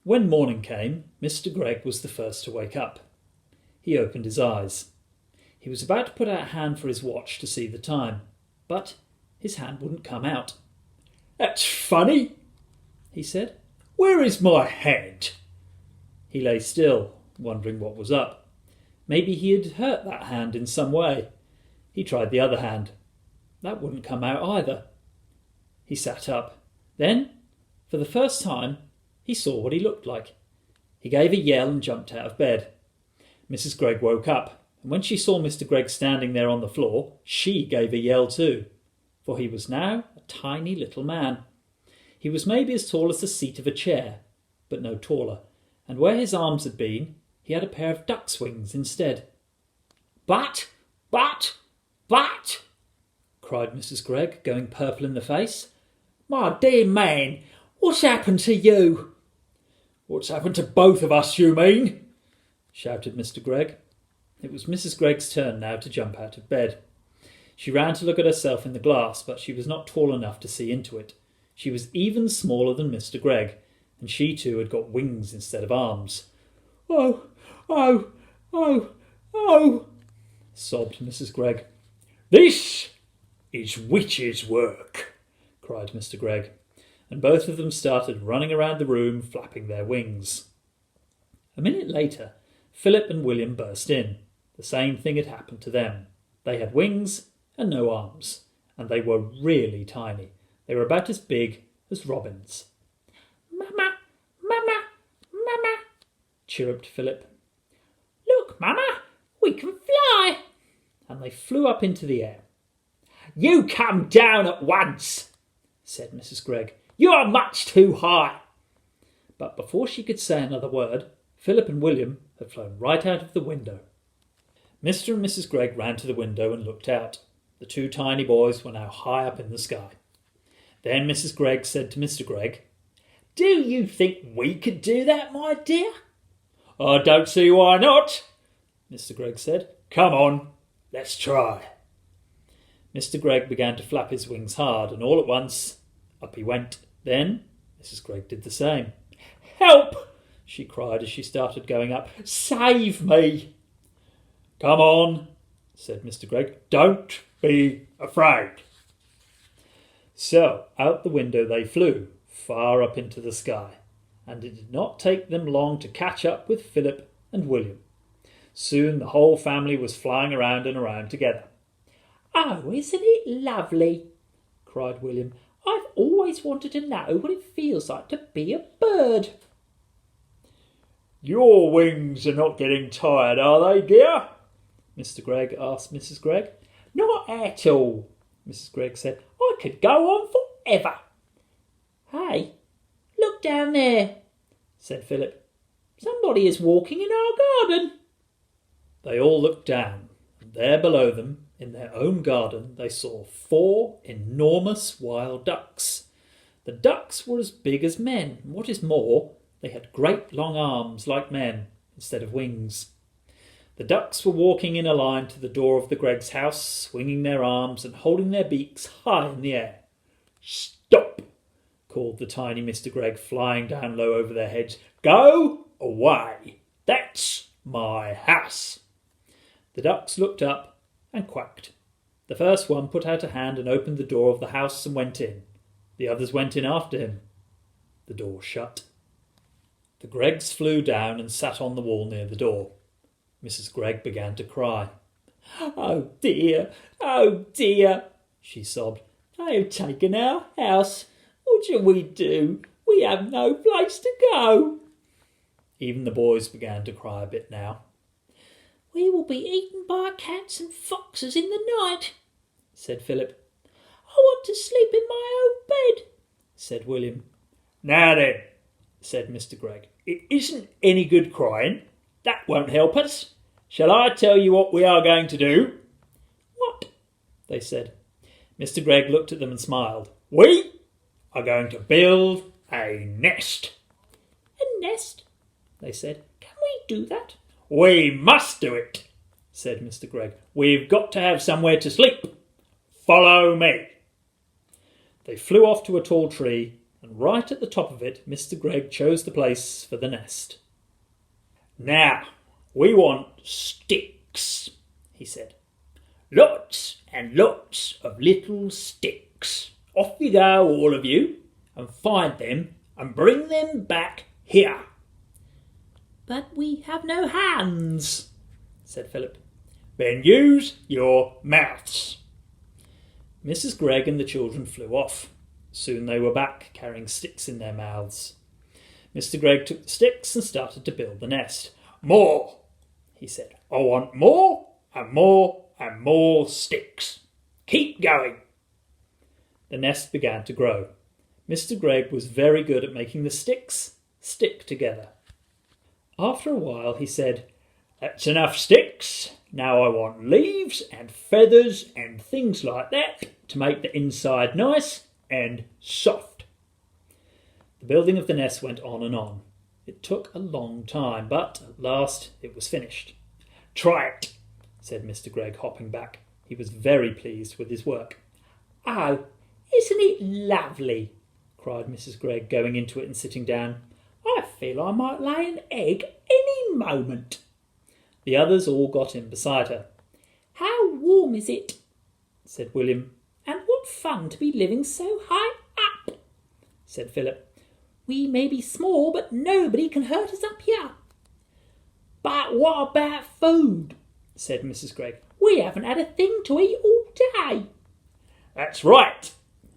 When morning came, Mr. Gregg was the first to wake up. He opened his eyes. He was about to put out a hand for his watch to see the time, but his hand wouldn't come out. "That's funny," he said. "Where is my hand?" He lay still, wondering what was up. Maybe he had hurt that hand in some way. He tried the other hand. That wouldn't come out either. He sat up. Then, for the first time, he saw what he looked like. He gave a yell and jumped out of bed. Mrs. Gregg woke up, and when she saw Mr. Gregg standing there on the floor, she gave a yell too, for he was now a tiny little man. He was maybe as tall as the seat of a chair, but no taller, and where his arms had been, he had a pair of duck's wings instead. But, cried Mrs. Gregg, going purple in the face. "My dear man, what's happened to you?" "What's happened to both of us, you mean?" shouted Mr. Gregg. It was Mrs. Gregg's turn now to jump out of bed. She ran to look at herself in the glass, but she was not tall enough to see into it. She was even smaller than Mr. Gregg, and she too had got wings instead of arms. Oh, sobbed Mrs. Gregg. "This is witch's work," cried Mr. Gregg, and both of them started running around the room, flapping their wings. A minute later, Philip and William burst in. The same thing had happened to them. They had wings and no arms, and they were really tiny. They were about as big as robins. "Mama, chirruped Philip. "Look, Mama, we can fly!" And they flew up into the air. "You come down at once," said Mrs. Gregg. "You are much too high." But before she could say another word, Philip and William had flown right out of the window. Mr. and Mrs. Gregg ran to the window and looked out. The two tiny boys were now high up in the sky. Then Mrs. Gregg said to Mr. Gregg, "Do you think we could do that, my dear?" "I don't see why not," Mr. Gregg said. "Come on, let's try." Mr. Gregg began to flap his wings hard, and all at once, up he went. Then Mrs. Gregg did the same. "Help!" she cried as she started going up. "Save me!" "Come on," said Mr. Gregg. "Don't be afraid." So out the window they flew, far up into the sky, and it did not take them long to catch up with Philip and William. Soon the whole family was flying around and around together. "Oh, isn't it lovely?" cried William. "I've always wanted to know what it feels like to be a bird." "Your wings are not getting tired, are they, dear?" Mr. Gregg asked Mrs. Gregg. "Not at all," Mrs. Gregg said. "I could go on forever." "Hey, look down there," said Philip. "Somebody is walking in our garden." They all looked down, and there below them, in their own garden, they saw 4 enormous wild ducks. The ducks were as big as men, and what is more, they had great long arms like men instead of wings. The ducks were walking in a line to the door of the Greggs' house, swinging their arms and holding their beaks high in the air. "Stop!" called the tiny Mr. Gregg, flying down low over their heads. "Go away! That's my house." The ducks looked up and quacked. The first one put out a hand and opened the door of the house and went in. The others went in after him. The door shut. The Greggs flew down and sat on the wall near the door. Mrs. Gregg began to cry. Oh dear, she sobbed. "They have taken our house. What shall we do? We have no place to go." Even the boys began to cry a bit now. "We will be eaten by cats and foxes in the night," said Philip. "I want want to sleep in my own bed, said William. Now then, said Mr. Gregg, it isn't any good crying. That won't help us. Shall I tell you what we are going to do? What? They said. Mr. Gregg looked at them and smiled. We are going to build a nest. A nest? They said. Can we do that? We must do it, said Mr. Gregg. We've got to have somewhere to sleep. Follow me. They flew off to a tall tree, and right at the top of it, Mr. Gregg chose the place for the nest. Now, we want sticks, he said. Lots and lots of little sticks. Off you go, all of you, and find them and bring them back here. But we have no hands, said Philip. Then use your mouths. Mrs. Gregg and the children flew off. Soon they were back, carrying sticks in their mouths. Mr. Gregg took the sticks and started to build the nest. More, he said. I want more and more and more sticks. Keep going. The nest began to grow. Mr. Gregg was very good at making the sticks stick together. After a while he said, That's enough sticks. Now I want leaves and feathers and things like that to make the inside nice and soft. The building of the nest went on and on. It took a long time, but at last it was finished. Try it, said Mr. Gregg, hopping back. He was very pleased with his work. Oh, isn't it lovely? Cried Mrs. Gregg, going into it and sitting down. I feel I might lay an egg any moment. The others all got in beside her. How warm is it? Said William. And what fun to be living so high up, said Philip. We may be small, but nobody can hurt us up here. But what about food? Said Mrs. Gregg. We haven't had a thing to eat all day. That's right,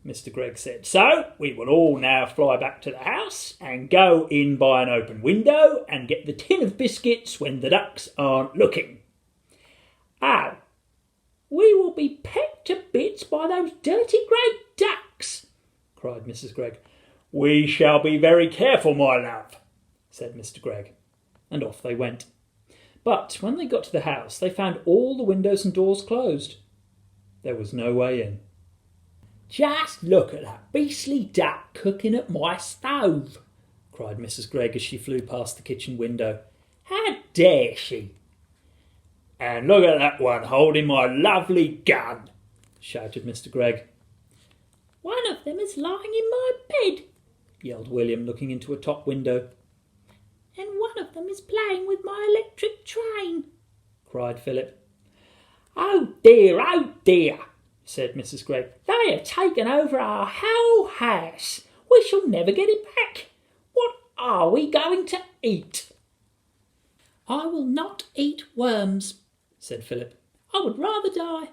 Mr. Gregg said. So we will all now fly back to the house and go in by an open window and get the tin of biscuits when the ducks aren't looking. Oh, we will be pecked to bits by those dirty grey ducks, cried Mrs. Gregg. We shall be very careful, my love, said Mr. Gregg. And off they went. But when they got to the house, they found all the windows and doors closed. There was no way in. Just look at that beastly duck cooking at my stove, cried Mrs. Gregg as she flew past the kitchen window. How dare she? And look at that one holding my lovely gun, shouted Mr. Gregg. One of them is lying in my bed, yelled William, looking into a top window. And one of them is playing with my electric train, cried Philip. Oh dear, said Mrs. Gregg. They have taken over our whole house. We shall never get it back. What are we going to eat? I will not eat worms, said Philip. I would rather die.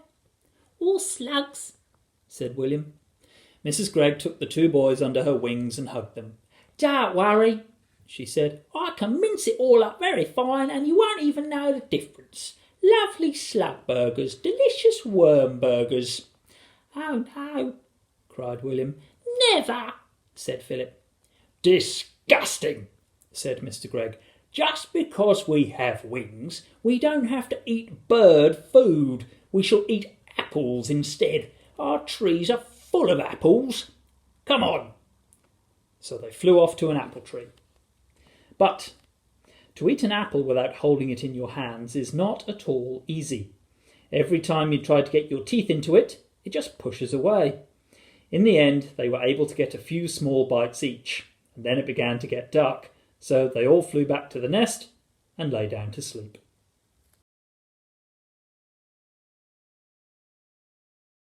Or slugs, said William. Mrs. Gregg took the two boys under her wings and hugged them. Don't worry, she said. I can mince it all up very fine and you won't even know the difference. Lovely slug burgers, delicious worm burgers. Oh no, cried William. Never, said Philip. Disgusting, said Mr. Gregg. Just because we have wings, we don't have to eat bird food. We shall eat apples instead. Our trees are full of apples. Come on. So they flew off to an apple tree. But to eat an apple without holding it in your hands is not at all easy. Every time you try to get your teeth into it, it just pushes away. In the end, they were able to get a few small bites each, and then it began to get dark, so they all flew back to the nest and lay down to sleep.